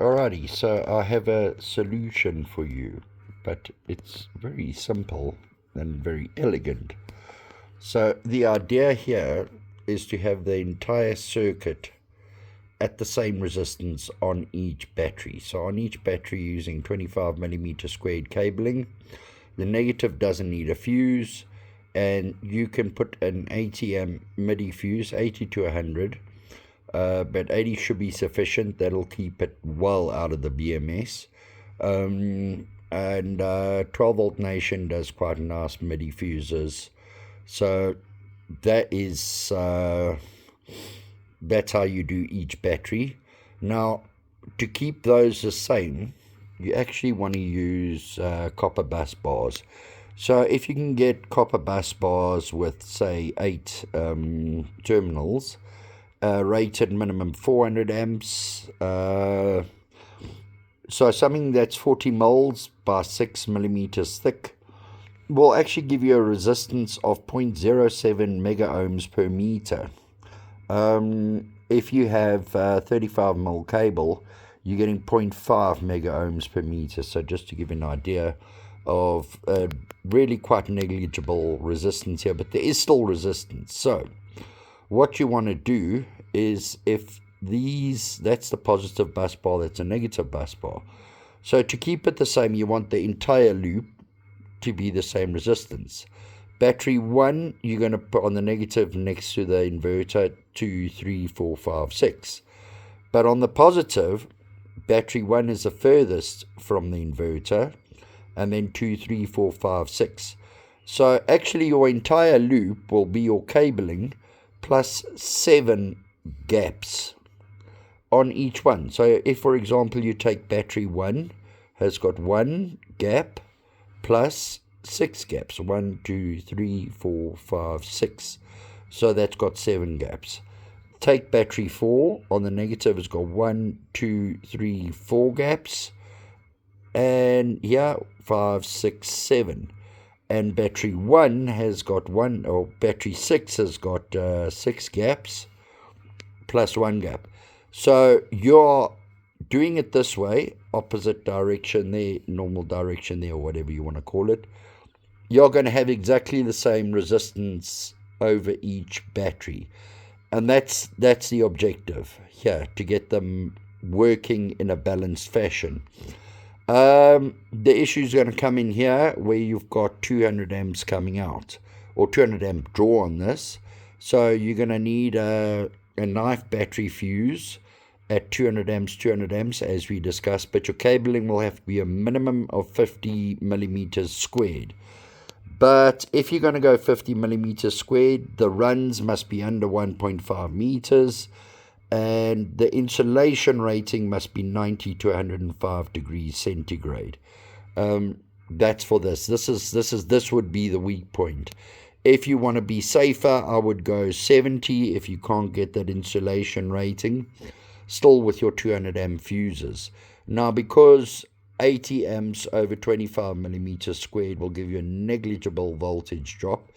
Alrighty, so I have a solution for you, but it's very simple and very elegant. So the idea here is to have the entire circuit at the same resistance on each battery. So on each battery using 25mm squared cabling, the negative doesn't need a fuse, and you can put an 80 MIDI fuse, 80 to 100, but 80 should be sufficient. That'll keep it well out of the BMS. And 12 volt Nation does quite nice MIDI fuses. So that's how you do each battery. Now, to keep those the same, you actually want to use copper bus bars. So if you can get copper bus bars with, say, 8 terminals, rated minimum 400 amps, so something that's 40 moles by 6 millimeters thick will actually give you a resistance of 0.07 mega ohms per meter. If you have 35 mil cable, you're getting 0.5 mega ohms per meter. So just to give you an idea of really quite negligible resistance here, but there is still resistance. So what you want to do is, if that's the positive bus bar, that's a negative bus bar. So to keep it the same, you want the entire loop to be the same resistance. Battery 1, you're going to put on the negative next to the inverter 2, 3, 4, 5, 6. But on the positive, battery 1 is the furthest from the inverter, and then 2, 3, 4, 5, 6. So actually your entire loop will be your cabling plus 7 gaps on each one. So if, for example, you take battery 1, has got 1 gap plus 6 gaps. 1, 2, 3, 4, 5, 6. So that's got 7 gaps. Take battery 4, on the negative has got 1, 2, 3, 4 gaps. And here, 5, 6, 7. And battery 1 has got battery 6 has got 6 gaps plus 1 gap. So you're doing it this way, opposite direction there, normal direction there, or whatever you want to call it. You're going to have exactly the same resistance over each battery. And that's the objective here, to get them working in a balanced fashion. The issue is going to come in here where you've got 200 amps coming out, or 200 amp draw on this. So you're going to need a knife battery fuse at 200 amps as we discussed, but your cabling will have to be a minimum of 50 millimeters squared. But if you're going to go 50 millimeters squared, the runs must be under 1.5 meters, and the insulation rating must be 90 to 105 degrees centigrade. That's for this. This would be the weak point. If you want to be safer, I would go 70 if you can't get that insulation rating, still with your 200 amp fuses. Now, because 80 amps over 25 millimeters squared will give you a negligible voltage drop,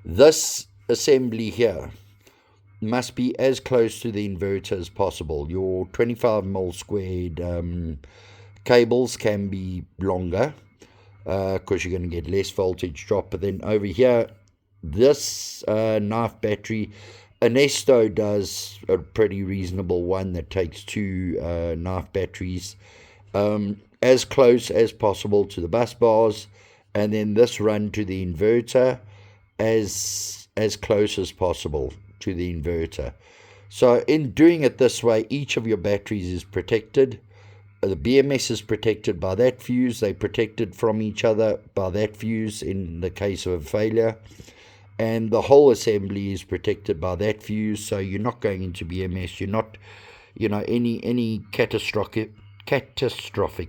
this assembly here must be as close to the inverter as possible. Your 25 mil squared cables can be longer because you're going to get less voltage drop. But then over here, this knife battery, Anesto does a pretty reasonable one that takes 2 knife batteries, as close as possible to the bus bars, and then this run to the inverter as close as possible to the inverter. So in doing it this way, each of your batteries is protected. The BMS is protected by that fuse. They're protected from each other by that fuse in the case of a failure. And the whole assembly is protected by that fuse. So you're not going into BMS. You're not, any catastrophic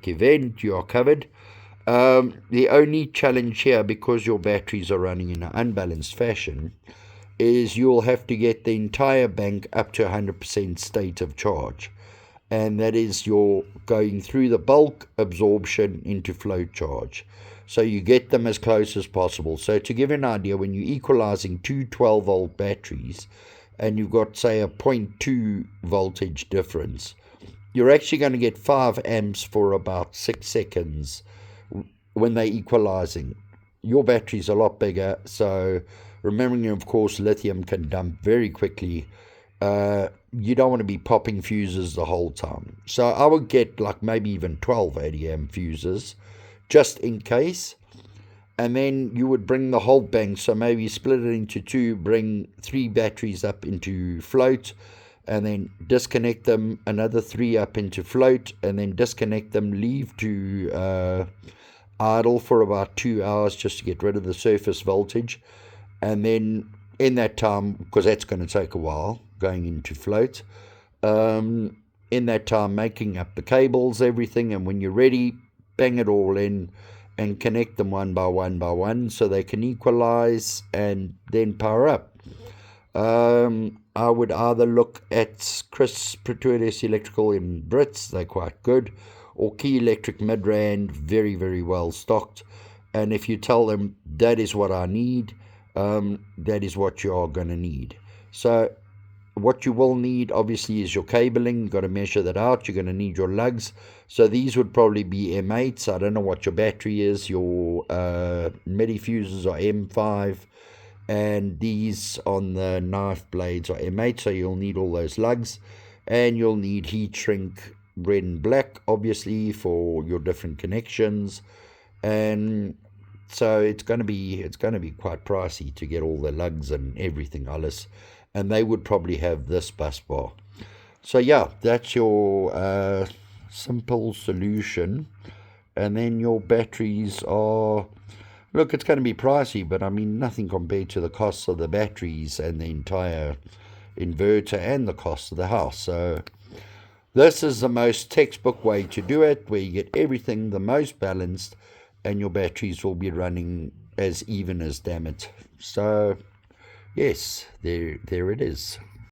event, you are covered. The only challenge here, because your batteries are running in an unbalanced fashion, is you'll have to get the entire bank up to 100% state of charge. And that is you're going through the bulk absorption into float charge. So you get them as close as possible. So to give you an idea, when you're equalizing 2 12-volt batteries and you've got, say, a 0.2 voltage difference, you're actually going to get 5 amps for about 6 seconds when they're equalizing. Your battery's a lot bigger, so remembering, of course, lithium can dump very quickly. You don't want to be popping fuses the whole time. So I would get like maybe even 12 80 amp fuses just in case. And then you would bring the whole bank, so maybe split it into two, bring 3 batteries up into float, and then disconnect them, another 3 up into float, and then disconnect them, leave to idle for about 2 hours just to get rid of the surface voltage. And then in that time, because that's going to take a while going into float, in that time making up the cables, everything, and when you're ready, bang it all in and connect them one by one so they can equalize and then power up. I would either look at Chris Pretorius Electrical in Brits, they're quite good, or Key Electric Midrand, very, very well stocked. And if you tell them that is what I need, that is what you are going to need. So what you will need, obviously, is your cabling. You've got to measure that out. You're going to need your lugs. So these would probably be M8s. I don't know what your battery is. Your MIDI fuses are M5. And these on the knife blades are M8. So you'll need all those lugs. And you'll need heat shrink red and black, obviously, for your different connections. And so it's going to be quite pricey to get all the lugs and everything else. And they would probably have this bus bar. So yeah, that's your simple solution. And then your batteries are, look, it's going to be pricey, but I mean nothing compared to the costs of the batteries and the entire inverter and the cost of the house. So this is the most textbook way to do it, where you get everything the most balanced and your batteries will be running as even as damn it. So yes, there it is.